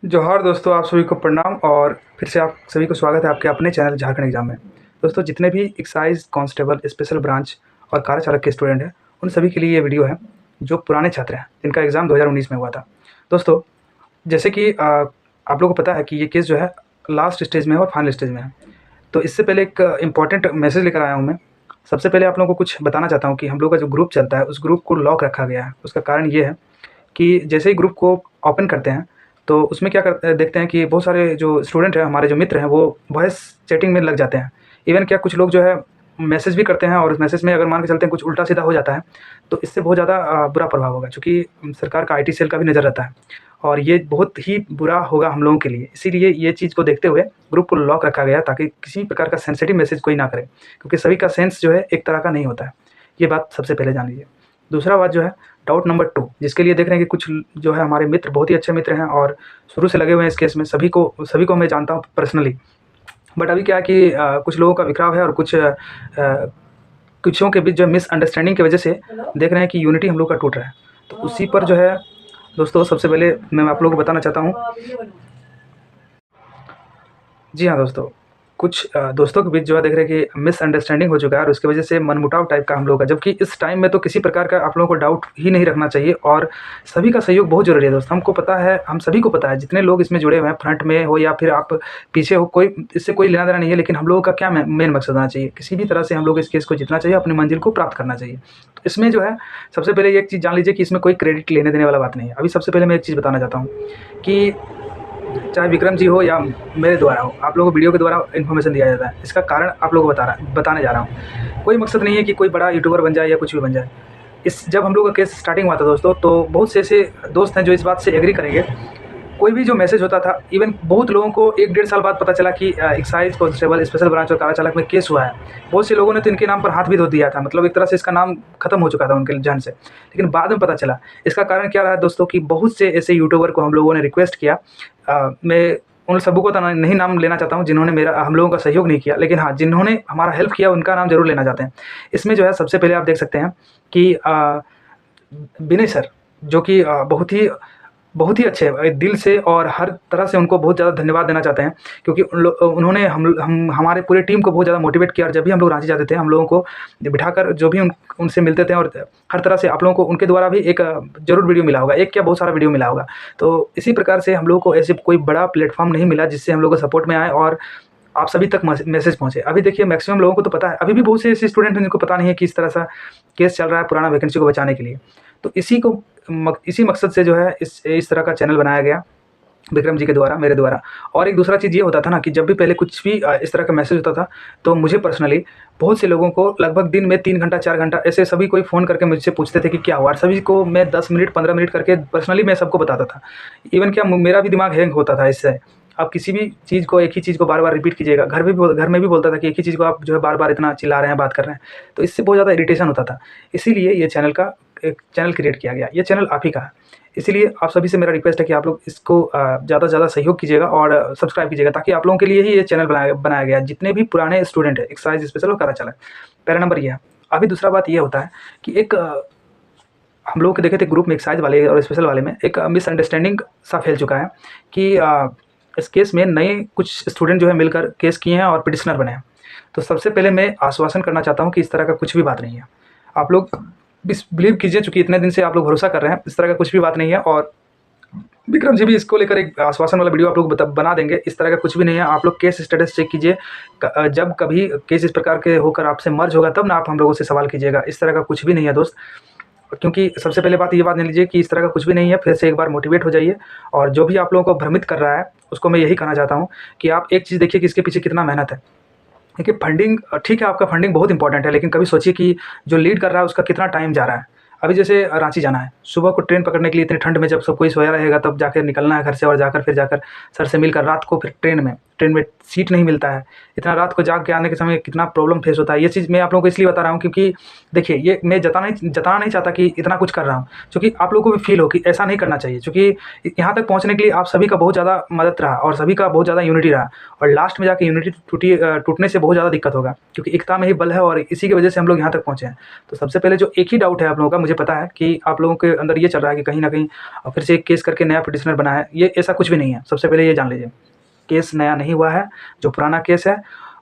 जोहार दोस्तों, आप सभी को प्रणाम और फिर से आप सभी को स्वागत है आपके अपने चैनल झारखंड एग्जाम में। दोस्तों, जितने भी एक्साइज कांस्टेबल स्पेशल ब्रांच और कार चालक के स्टूडेंट हैं, उन सभी के लिए ये वीडियो है जो पुराने छात्र हैं जिनका एग्ज़ाम 2019 में हुआ था। दोस्तों, जैसे कि आप लोगों को पता है कि ये केस जो है लास्ट स्टेज में है और फाइनल स्टेज में है। तो इससे पहले एक इम्पॉर्टेंट मैसेज लेकर आया हूँ मैं। सबसे पहले आप लोगों को कुछ बताना चाहता हूँ कि हम लोग का जो ग्रुप चलता है उस ग्रुप को लॉक रखा गया है। उसका कारण ये है कि जैसे ही ग्रुप को ओपन करते हैं, तो उसमें क्या देखते हैं कि बहुत सारे जो स्टूडेंट हैं, हमारे जो मित्र हैं, वो वॉइस चैटिंग में लग जाते हैं। इवन क्या कुछ लोग जो है मैसेज भी करते हैं और उस मैसेज में अगर मान के चलते हैं कुछ उल्टा-सीधा हो जाता है, तो इससे बहुत ज़्यादा बुरा प्रभाव होगा, चूँकि सरकार का आईटी सेल का भी नज़र रहता है और ये बहुत ही बुरा होगा हम लोगों के लिए। इसीलिए ये चीज़ को देखते हुए ग्रुप को लॉक रखा गया ताकि किसी प्रकार का सेंसिटिव मैसेज कोई ना करे, क्योंकि सभी का सेंस जो है एक तरह का नहीं होता है। ये बात सबसे पहले जान लीजिए। दूसरा बात जो है, डाउट नंबर 2, जिसके लिए देख रहे हैं कि कुछ जो है हमारे मित्र बहुत ही अच्छे मित्र हैं और शुरू से लगे हुए हैं इस केस में, सभी को मैं जानता हूँ पर्सनली। बट अभी क्या है कि कुछ लोगों का बिखराव है और कुछों के बीच जो मिसअंडरस्टैंडिंग की वजह से देख रहे हैं कि यूनिटी हम लोग का टूट रहा है। तो उसी पर जो है दोस्तों, सबसे पहले मैं आप लोगों को बताना चाहता हूँ। जी हाँ दोस्तों, कुछ दोस्तों के बीच जो है देख रहे हैं कि मिसअंडरस्टैंडिंग हो चुका है और उसकी वजह से मनमुटाव टाइप का हम लोग का, जबकि इस टाइम में तो किसी प्रकार का आप लोगों को डाउट ही नहीं रखना चाहिए और सभी का सहयोग बहुत ज़रूरी है दोस्त। हमको पता है, हम सभी को पता है, जितने लोग इसमें जुड़े हुए हैं, फ्रंट में हो या फिर आप पीछे हो, कोई इससे कोई लेना-देना नहीं है। लेकिन हम लोगों का क्या मेन मकसद होना चाहिए, किसी भी तरह से हम लोग इस केस को जीतना चाहिए, अपनी मंजिल को प्राप्त करना चाहिए। तो इसमें जो है सबसे पहले ये एक चीज़ जान लीजिए कि इसमें कोई क्रेडिट लेने-देने वाला बात नहीं है। अभी सबसे पहले मैं एक चीज़ बताना चाहता हूँ कि चाहे विक्रम जी हो या मेरे द्वारा हो, आप लोगों को वीडियो के द्वारा इन्फॉर्मेशन दिया जाता है। इसका कारण आप लोगों को बताने जा रहा हूँ। कोई मकसद नहीं है कि कोई बड़ा यूट्यूबर बन जाए या कुछ भी बन जाए। जब हम लोग का केस स्टार्टिंग हुआ था दोस्तों, तो बहुत से ऐसे दोस्त हैं जो इस बात से एग्री करेंगे। कोई भी जो मैसेज होता था, इवन बहुत लोगों को 1 डेढ़ साल बाद पता चला कि एक्साइज कांस्टेबल स्पेशल ब्रांच और कारा चालक में केस हुआ है। बहुत से लोगों ने तो इनके नाम पर हाथ भी धो दिया था, मतलब एक तरह से इसका नाम खत्म हो चुका था उनके ज़हन से। लेकिन बाद में पता चला। इसका कारण क्या रहा दोस्तों कि बहुत से ऐसे यूट्यूबर को हम लोगों ने रिक्वेस्ट किया। मैं उन सबों को तो नहीं नाम लेना चाहता हूँ जिन्होंने हम लोगों का सहयोग नहीं किया, लेकिन हाँ, जिन्होंने हमारा हेल्प किया उनका नाम ज़रूर लेना चाहते हैं। इसमें जो है सबसे पहले आप देख सकते हैं कि विनय सर, जो कि बहुत ही अच्छे दिल से और हर तरह से उनको बहुत ज़्यादा धन्यवाद देना चाहते हैं, क्योंकि उन्होंने हमारे पूरे टीम को बहुत ज़्यादा मोटिवेट किया और जब भी हम लोग रांची जाते थे, हम लोगों को बिठाकर जो भी उनसे मिलते थे और हर तरह से आप लोगों को उनके द्वारा भी एक ज़रूर वीडियो मिला होगा, एक क्या बहुत सारा वीडियो मिला होगा। तो इसी प्रकार से हम लोगों को ऐसे कोई बड़ा प्लेटफ़ॉर्म नहीं मिला जिससे हम लोग को सपोर्ट में आए और आप सभी तक मैसेज पहुँचे। अभी देखिए मैक्सिमम लोगों को तो पता है, अभी भी बहुत से ऐसे स्टूडेंट हैं जिनको पता नहीं है कि इस तरह सा केस चल रहा है पुराना वैकेंसी को बचाने के लिए। तो इसी मकसद से जो है इस तरह का चैनल बनाया गया विक्रम जी के द्वारा, मेरे द्वारा। और एक दूसरा चीज़ ये होता था ना कि जब भी पहले कुछ भी इस तरह का मैसेज होता था, तो मुझे पर्सनली बहुत से लोगों को लगभग दिन में 3 घंटा 4 घंटा ऐसे सभी कोई फ़ोन करके मुझसे पूछते थे कि क्या हुआ, और सभी को मैं 10 मिनट 15 मिनट करके पर्सनली मैं सबको बताता था। इवन क्या मेरा भी दिमाग हैंग होता था इससे। आप किसी भी चीज़ को, एक ही चीज़ को बार-बार रिपीट कीजिएगा। घर में भी बोलता था कि एक ही चीज़ को आप जो है बार-बार इतना चिल्ला रहे हैं, बात कर रहे हैं। तो इससे बहुत ज़्यादा इरिटेशन होता था। इसीलिए ये एक चैनल क्रिएट किया गया। ये चैनल आप ही का है। इसीलिए आप सभी से मेरा रिक्वेस्ट है कि आप लोग इसको ज़्यादा से ज़्यादा सहयोग कीजिएगा और सब्सक्राइब कीजिएगा, ताकि आप लोगों के लिए ही ये चैनल बनाया गया है। जितने भी पुराने स्टूडेंट हैं एक्साइज स्पेशल और कारा चालक, पहला नंबर ये है। अभी दूसरा बात ये होता है कि हम लोग देखे थे ग्रुप में एक्साइज वाले और स्पेशल वाले में एक मिसअंडरस्टैंडिंग सा फैल चुका है कि इस केस में नए कुछ स्टूडेंट जो है मिलकर केस किए हैं और पिटिशनर बने हैं। तो सबसे पहले मैं आश्वासन करना चाहता हूँ कि इस तरह का कुछ भी बात नहीं है। आप लोग बिलीव कीजिए, चूँकि इतने दिन से आप लोग भरोसा कर रहे हैं, इस तरह का कुछ भी बात नहीं है। और विक्रम जी भी इसको लेकर एक आश्वासन वाला वीडियो आप लोग बना देंगे। इस तरह का कुछ भी नहीं है। आप लोग केस स्टेटस चेक कीजिए। जब कभी केस इस प्रकार के होकर आपसे मर्ज होगा, तब ना आप हम लोगों से सवाल कीजिएगा। इस तरह का कुछ भी नहीं है दोस्त। क्योंकि सबसे पहले बात ये बात जान लीजिए कि इस तरह का कुछ भी नहीं है। फिर से एक बार मोटिवेट हो जाइए। और जो भी आप लोगों को भ्रमित कर रहा है, उसको मैं यही कहना चाहता हूँ कि आप एक चीज़ देखिए कि इसके पीछे कितना मेहनत है। देखिए, फंडिंग ठीक है, आपका फंडिंग बहुत इंपॉर्टेंट है, लेकिन कभी सोचिए कि जो लीड कर रहा है उसका कितना टाइम जा रहा है। अभी जैसे रांची जाना है, सुबह को ट्रेन पकड़ने के लिए इतनी ठंड में जब सब कोई सोया रहेगा, तब जाकर निकलना है घर से और फिर जाकर सर से मिलकर रात को फिर ट्रेन में सीट नहीं मिलता है। इतना रात को जाग के आने के समय कितना प्रॉब्लम फेस होता है। ये चीज़ मैं आप लोगों को इसलिए बता रहा हूँ क्योंकि देखिए, ये मैं जताना नहीं चाहता कि इतना कुछ कर रहा हूँ, क्योंकि आप लोगों को भी फील हो कि ऐसा नहीं करना चाहिए। क्योंकि यहाँ तक पहुँचने के लिए आप सभी का बहुत ज़्यादा मदद रहा और सभी का बहुत ज़्यादा यूनिटी रहा, और लास्ट में जाके यूनिटी टूटने से बहुत ज़्यादा दिक्कत होगा, क्योंकि एकता में ही बल है और इसी की वजह से हम लोग यहाँ तक पहुँचे हैं। तो सबसे पहले जो एक ही डाउट है आप लोगों का, मुझे पता है कि आप लोगों के अंदर ये चल रहा है कि कहीं न कहीं फिर से एक केस करके नया पिटिशनर बना है, ये ऐसा कुछ भी नहीं है। सबसे पहले ये जान लीजिए, केस नया नहीं हुआ है, जो पुराना केस है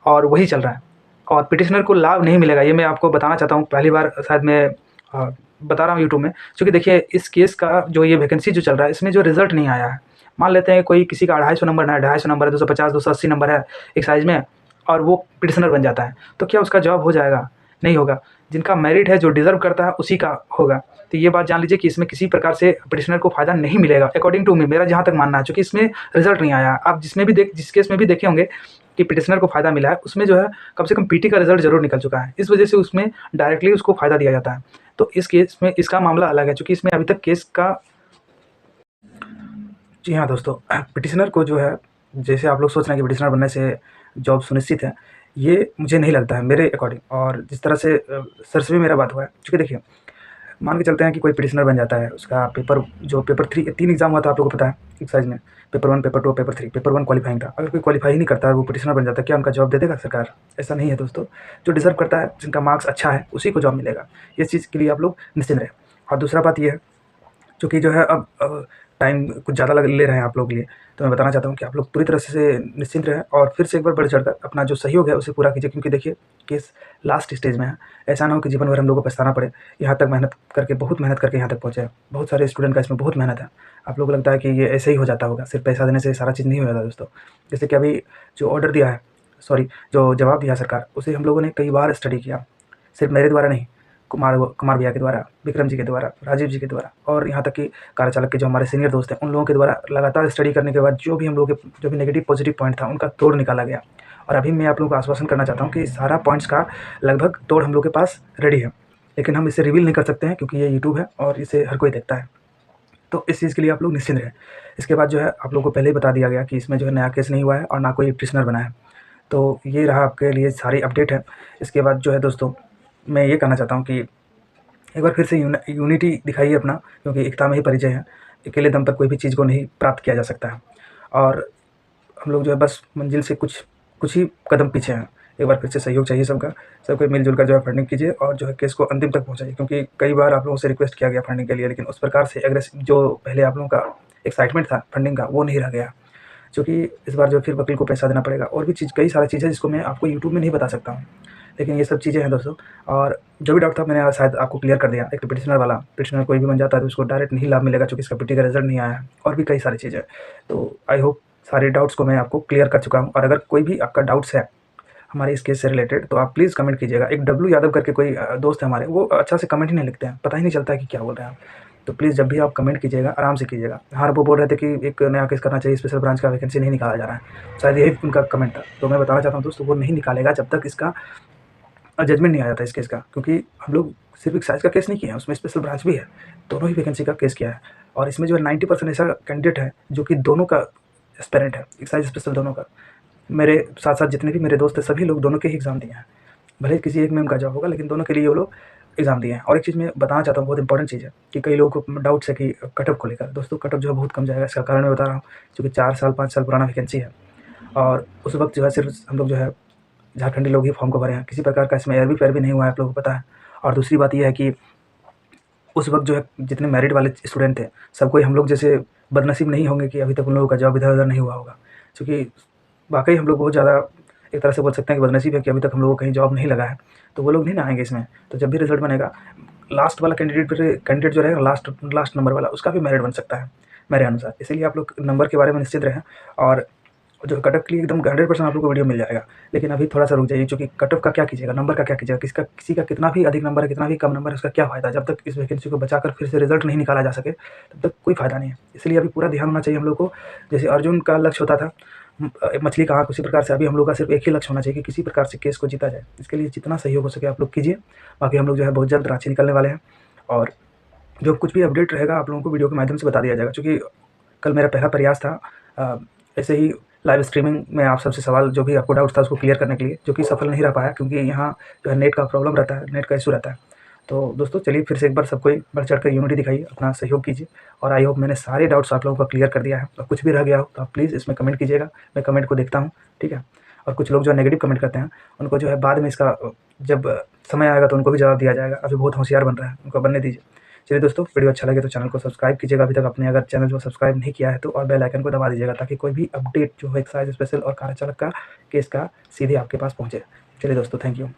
और वही चल रहा है और पिटिशनर को लाभ नहीं मिलेगा, ये मैं आपको बताना चाहता हूँ। पहली बार शायद मैं बता रहा हूँ यूट्यूब में, क्योंकि देखिए इस केस का जो ये वैकेंसी जो चल रहा है, इसमें जो रिज़ल्ट नहीं आया है, मान लेते हैं कोई किसी का 250 नंबर है, 250 नंबर है, 250, 280 नंबर है एक्साइज़ में और वो पिटिशनर बन जाता है, तो क्या उसका जॉब हो जाएगा? नहीं होगा। जिनका मेरिट है, जो डिज़र्व करता है, उसी का होगा। तो ये बात जान लीजिए कि इसमें किसी प्रकार से पिटिशनर को फ़ायदा नहीं मिलेगा, अकॉर्डिंग टू मी, मेरा जहाँ तक मानना है, चूँकि इसमें रिज़ल्ट नहीं आया। आप जिस केस में भी देखे होंगे कि पिटिशनर को फ़ायदा मिला है, उसमें जो है कम से कम पीटी का रिज़ल्ट ज़रूर निकल चुका है। इस वजह से उसमें डायरेक्टली उसको फ़ायदा दिया जाता है। तो इस केस में इसका मामला अलग है, चूँकि इसमें अभी तक केस का जी हाँ दोस्तों, पिटिशनर को जो है, जैसे आप लोग सोच रहे हैं कि पिटिशनर बनने से जॉब सुनिश्चित है, ये मुझे नहीं लगता है मेरे अकॉर्डिंग। और जिस तरह से सर से भी मेरा बात हुआ है, चूँकि देखिए मान के चलते हैं कि कोई पिटिशनर बन जाता है, उसका पेपर 3 एग्ज़ाम हुआ था, आप लोगों को पता है एक्साइज़ में, paper 1, paper 2, paper 3। Paper 1 qualifying था। अगर कोई क्वालीफाई ही नहीं करता है, वो पिटिशनर बन जाता है, क्या उनका जॉब दे देगा सरकार? ऐसा नहीं है दोस्तों। जो डिज़र्व करता है, जिनका मार्क्स अच्छा है, उसी को जॉब मिलेगा। इस चीज़ के लिए आप लोग निश्चिंत रहें। और दूसरा बात ये है, चूँकि जो है अब टाइम कुछ ज़्यादा ले रहे हैं आप लोग के लिए, तो मैं बताना चाहता हूँ कि आप लोग पूरी तरह से निश्चिंत रहें और फिर से एक बार बढ़ चढ़कर अपना जो सहयोग है उसे पूरा कीजिए, क्योंकि देखिए केस लास्ट स्टेज में है। ऐसा ना हो कि जीवन भर हम लोगों को पछताना पड़े। यहाँ तक मेहनत करके, बहुत मेहनत करके यहाँ तक पहुँचे हैं। बहुत सारे स्टूडेंट का इसमें बहुत मेहनत है। आप लोगों को लगता है कि ये ऐसे ही हो जाता होगा, सिर्फ पैसा देने से सारा चीज़ नहीं हो जाता दोस्तों। जैसे कि अभी जो ऑर्डर दिया है, जो जवाब दिया सरकार, उसे हम लोगों ने कई बार स्टडी किया, सिर्फ मेरे द्वारा नहीं, कुमार भैया के द्वारा, विक्रम जी के द्वारा, राजीव जी के द्वारा और यहाँ तक कि कार्यचालक के जो हमारे सीनियर दोस्त हैं, उन लोगों के द्वारा लगातार स्टडी करने के बाद जो भी हम लोगों के जो भी नेगेटिव पॉजिटिव पॉइंट था, उनका तोड़ निकाला गया। और अभी मैं आप लोगों को आश्वासन करना चाहता हूँ कि सारा पॉइंट्स का लगभग तोड़ हम लोग के पास रेडी है, लेकिन हम इसे रिवील नहीं कर सकते हैं क्योंकि ये यूट्यूब है और इसे हर कोई देखता है। तो इस चीज़ के लिए आप लोग निश्चिंत रहें। इसके बाद जो है आप लोगों को पहले ही बता दिया गया कि इसमें जो है नया केस नहीं हुआ है और ना कोई पिटिशनर बना है। तो ये रहा आपके लिए सारी अपडेट है। इसके बाद जो है दोस्तों, मैं ये कहना चाहता हूँ कि एक बार फिर से यूनिटी दिखाइए अपना, क्योंकि एकता में ही परिचय है। अकेले दम पर कोई भी चीज़ को नहीं प्राप्त किया जा सकता है और हम लोग जो है बस मंजिल से कुछ ही कदम पीछे हैं। एक बार फिर से सहयोग चाहिए सबका, सब कोई मिलजुल कर जो है फंडिंग कीजिए और जो है केस को अंतिम तक पहुँचाइए, क्योंकि कई बार आप लोगों से रिक्वेस्ट किया गया फंडिंग के लिए, लेकिन उस प्रकार से एग्रेसिव जो पहले आप लोगों का एक्साइटमेंट था फंडिंग का, वो नहीं रह गया। क्योंकि इस बार जो फिर वकील को पैसा देना पड़ेगा और भी कई सारी चीज़ें जिसको मैं आपको यूट्यूब में नहीं बता सकता हूँ, लेकिन ये सब चीज़ें हैं दोस्तों। और जो भी डाउट था मैंने शायद आपको क्लियर कर दिया। एक तो पिटिशनर वाला, पिटिशनर कोई भी बन जाता है तो उसको डायरेक्ट नहीं लाभ मिलेगा, क्योंकि इसका पीटी का रिजल्ट नहीं आया है, और भी कई सारी चीज़ें। तो आई होप सारे डाउट्स को मैं आपको क्लियर कर चुका हूँ। और अगर कोई भी आपका डाउट्स है हमारे इस केस से रिलेटेड, तो आप प्लीज़ कमेंट कीजिएगा। एक डब्लू यादव करके कोई दोस्त है हमारे, वो अच्छा से कमेंट ही नहीं लिखते हैं, पता ही नहीं चलता है कि क्या बोल रहे हैं आप। तो प्लीज़ जब भी आप कमेंट कीजिएगा आराम से कीजिएगा। हाँ, वो बोल रहे थे कि एक नया केस करना चाहिए, स्पेशल ब्रांच का वैकेंसी नहीं निकाला जा रहा है, शायद यही उनका कमेंट था। तो मैं बताना चाहता हूँ दोस्तों, वो नहीं निकालेगा जब तक इसका जजमेंट नहीं आ जाता इस केस का, क्योंकि हम लोग सिर्फ एक्साइज का केस नहीं किया है, उसमें स्पेशल ब्रांच भी है, दोनों ही वैकेंसी का केस किया है। और इसमें जो है 90% ऐसा कैंडिडेट है जो कि दोनों का एस्पेरेंट है, एक्साइज स्पेशल दोनों का। मेरे साथ साथ जितने भी मेरे दोस्त हैं सभी लोग दोनों के ही एग्ज़ाम दिए हैं, भले ही किसी एक में उनका जॉब होगा, लेकिन दोनों के लिए वो लोग एग्ज़ाम दिए हैं। और एक चीज़ मैं बताना चाहता हूँ, बहुत इंपॉर्टेंट चीज़ है कि कई लोगों को डाउट्स है कि कट ऑफ को लेकर। दोस्तों कट ऑफ जो है बहुत कम जाएगा, इसका कारण मैं बता रहा हूँ, क्योंकि 4 साल 5 साल पुराना वैकेंसी है और उस वक्त जो है सिर्फ हम लोग जो है झारखंडी लोग ही फॉर्म को भरे हैं, किसी प्रकार का इसमें एयर भी नहीं हुआ है, आप लोगों को पता है। और दूसरी बात यह है कि उस वक्त जो है जितने मेरिट वाले स्टूडेंट थे, सब कोई हम लोग जैसे बदनसीब नहीं होंगे कि अभी तक उन लोगों का जॉब इधर-उधर नहीं हुआ होगा, क्योंकि वाक़ई हम लोग बहुत ज़्यादा एक तरह से बोल सकते हैं कि बदनसीब है कि अभी तक हम लोगों को कहीं जॉब नहीं लगा है, तो वो लोग नहीं ना आएँगे इसमें। तो जब भी रिज़ल्ट बनेगा, लास्ट वाला कैंडिडेट जो रहेगा, लास्ट नंबर वाला, उसका भी मेरिट बन सकता है मेरे अनुसार। इसीलिए आप लोग नंबर के बारे में निश्चित रहें और जो कट ऑफ के लिए एकदम 100% आप लोग को वीडियो मिल जाएगा। लेकिन अभी थोड़ा-सा रुक जाइए, क्योंकि कट ऑफ का क्या कीजिएगा, नंबर का क्या कीजिएगा, किसी का कितना भी अधिक नंबर है, कितना भी कम नंबर है, उसका क्या फ़ायदा? जब तक इस वैकेंसी को बचाकर फिर से रिज़ल्ट नहीं निकाला जा सके, तब तक कोई फ़ायदा नहीं है। इसलिए अभी पूरा ध्यान होना चाहिए हम लोग को। जैसे अर्जुन का लक्ष्य होता था मछली का आँख, उसी प्रकार से अभी हम लोग का सिर्फ एक ही लक्ष्य होना चाहिए कि किसी प्रकार से केस को जीता जाए। इसके लिए जितना सहयोग हो सके आप लोग कीजिए। बाकी हम लोग जो है बहुत जल्द रांची निकलने वाले हैं और जो कुछ भी अपडेट रहेगा आप लोगों को वीडियो के माध्यम से बता दिया जाएगा। क्योंकि कल मेरा पहला प्रयास था ऐसे ही लाइव स्ट्रीमिंग में आप सबसे सवाल जो भी आपको डाउट था उसको क्लियर करने के लिए, जो कि सफल नहीं रह पाया, क्योंकि यहाँ जो है नेट का प्रॉब्लम रहता है, नेट का इशू रहता है। तो दोस्तों चलिए फिर से एक बार सबको बढ़ चढ़ कर यूनिटी दिखाइए, अपना सहयोग कीजिए। और आई होप मैंने सारे डाउट्स आप लोगों का क्लियर कर दिया है। और कुछ भी रह गया हो तो आप प्लीज़ इसमें कमेंट कीजिएगा, मैं कमेंट को देखता हूँ, ठीक है। और कुछ लोग जो नेगेटिव कमेंट करते हैं, उनको जो है बाद में इसका जब समय आएगा तो उनको भी जवाब दिया जाएगा। अभी बहुत होशियार बन रहा है, उनको बनने दीजिए। चलिए दोस्तों, वीडियो अच्छा लगे तो चैनल को सब्सक्राइब कीजिएगा अभी तक आपने अगर चैनल को सब्सक्राइब नहीं किया है तो, और बेल आइकन को दबा दीजिएगा ताकि कोई भी अपडेट जो है एक्साइज स्पेशल और कार चालक का केस का सीधे आपके पास पहुँचे। चलिए दोस्तों, थैंक यू।